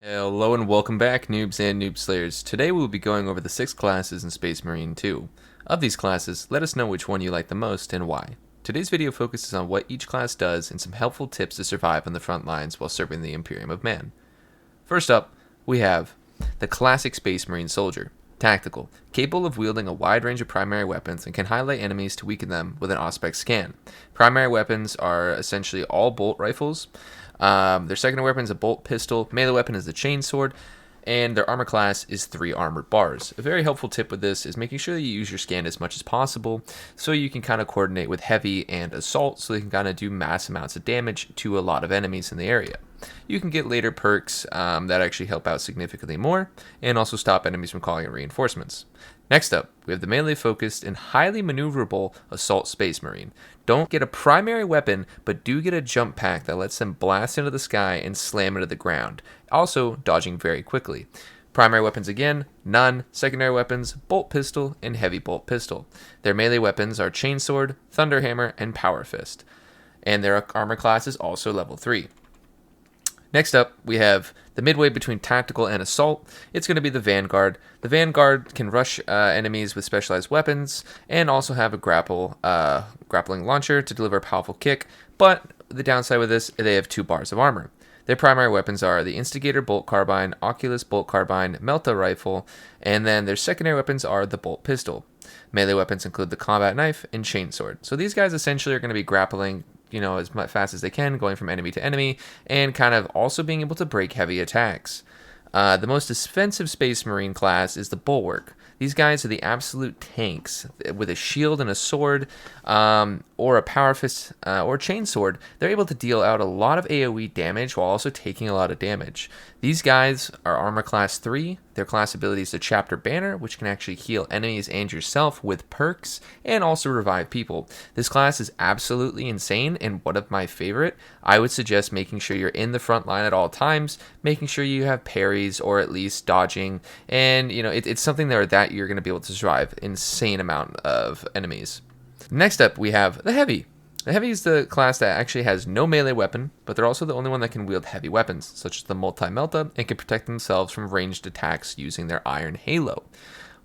Hello and welcome back, noobs and noob slayers. Today we will be going over the 6 classes in Space Marine 2. Of these classes, let us know which one you like the most and why. Today's video focuses on what each class does and some helpful tips to survive on the front lines while serving the Imperium of Man. First up, we have the classic Space Marine Soldier. Tactical, capable of wielding a wide range of primary weapons and can highlight enemies to weaken them with an Auspex scan. Primary weapons are essentially all bolt rifles. Their secondary weapon is a bolt pistol, melee weapon is the chainsword, and their armor class is 3 armored bars. A very helpful tip with this is making sure that you use your scan as much as possible so you can kind of coordinate with heavy and assault so they can kind of do mass amounts of damage to a lot of enemies in the area. You can get later perks that actually help out significantly more and also stop enemies from calling in reinforcements. Next up, we have the melee-focused and highly maneuverable Assault Space Marine. Don't get a primary weapon, but do get a jump pack that lets them blast into the sky and slam into the ground, also dodging very quickly. Primary weapons again, none. Secondary weapons, bolt pistol and heavy bolt pistol. Their melee weapons are chainsword, thunderhammer, and power fist. And their armor class is also level 3. Next up, we have the midway between tactical and assault. It's going to be the Vanguard. The Vanguard can rush enemies with specialized weapons and also have a grappling launcher to deliver a powerful kick, but the downside with this, they have 2 bars of armor. Their primary weapons are the Instigator Bolt Carbine, Oculus Bolt Carbine, Melta Rifle, and then their secondary weapons are the Bolt Pistol. Melee weapons include the Combat Knife and Chainsword. So these guys essentially are going to be grappling as fast as they can, going from enemy to enemy, and kind of also being able to break heavy attacks. The most defensive Space Marine class is the Bulwark. These guys are the absolute tanks. With a shield and a sword, or a power fist, or chainsword, they're able to deal out a lot of AoE damage while also taking a lot of damage. These guys are armor class 3. Their class ability is the Chapter Banner, which can actually heal enemies and yourself with perks, and also revive people. This class is absolutely insane, and one of my favorite. I would suggest making sure you're in the front line at all times, making sure you have parries, or at least dodging, and it's something there that you're going to be able to survive an insane amount of enemies. Next up, we have the Heavy. The Heavy is the class that actually has no melee weapon, but they're also the only one that can wield heavy weapons, such as the Multi-Melta, and can protect themselves from ranged attacks using their Iron Halo.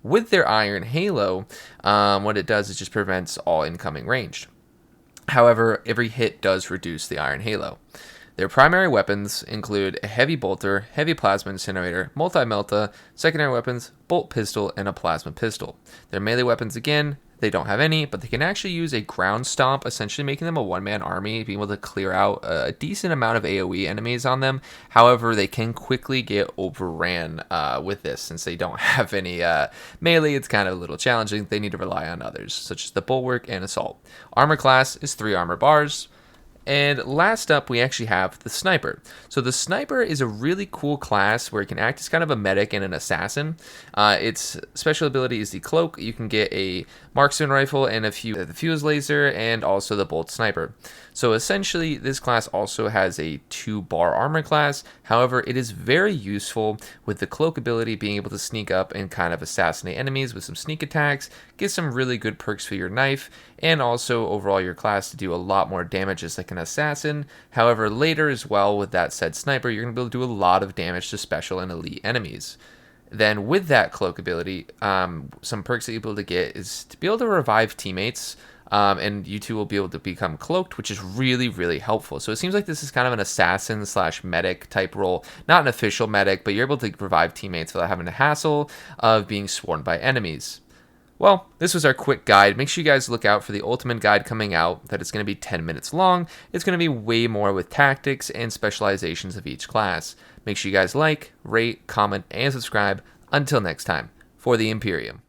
With their Iron Halo, what it does is just prevents all incoming ranged. However, every hit does reduce the Iron Halo. Their primary weapons include a heavy bolter, heavy plasma incinerator, multi-melta, secondary weapons, bolt pistol, and a plasma pistol. Their melee weapons, again, they don't have any, but they can actually use a ground stomp, essentially making them a one-man army, being able to clear out a decent amount of AoE enemies on them. However, they can quickly get overran with this, since they don't have any melee. It's kind of a little challenging. They need to rely on others, such as the Bulwark and Assault. Armor class is 3 armor bars. And last up, we actually have the Sniper. So the Sniper is a really cool class where it can act as kind of a medic and an assassin. Its special ability is the Cloak. You can get a marksman rifle and the fuse laser, and also the bolt sniper. So essentially, this class also has a 2-bar armor class. However, it is very useful with the Cloak ability, being able to sneak up and kind of assassinate enemies with some sneak attacks, get some really good perks for your knife, and also overall your class to do a lot more damage as like an assassin. However, later as well, with that said Sniper, you're going to be able to do a lot of damage to special and elite enemies. Then with that Cloak ability, some perks that you'll be able to get is to be able to revive teammates, and you two will be able to become cloaked, which is really, really helpful. So it seems like this is kind of an assassin / medic type role, not an official medic, but you're able to revive teammates without having the hassle of being swarmed by enemies. Well, this was our quick guide. Make sure you guys look out for the ultimate guide coming out, that it's going to be 10 minutes long. It's going to be way more with tactics and specializations of each class. Make sure you guys like, rate, comment, and subscribe. Until next time, for the Imperium.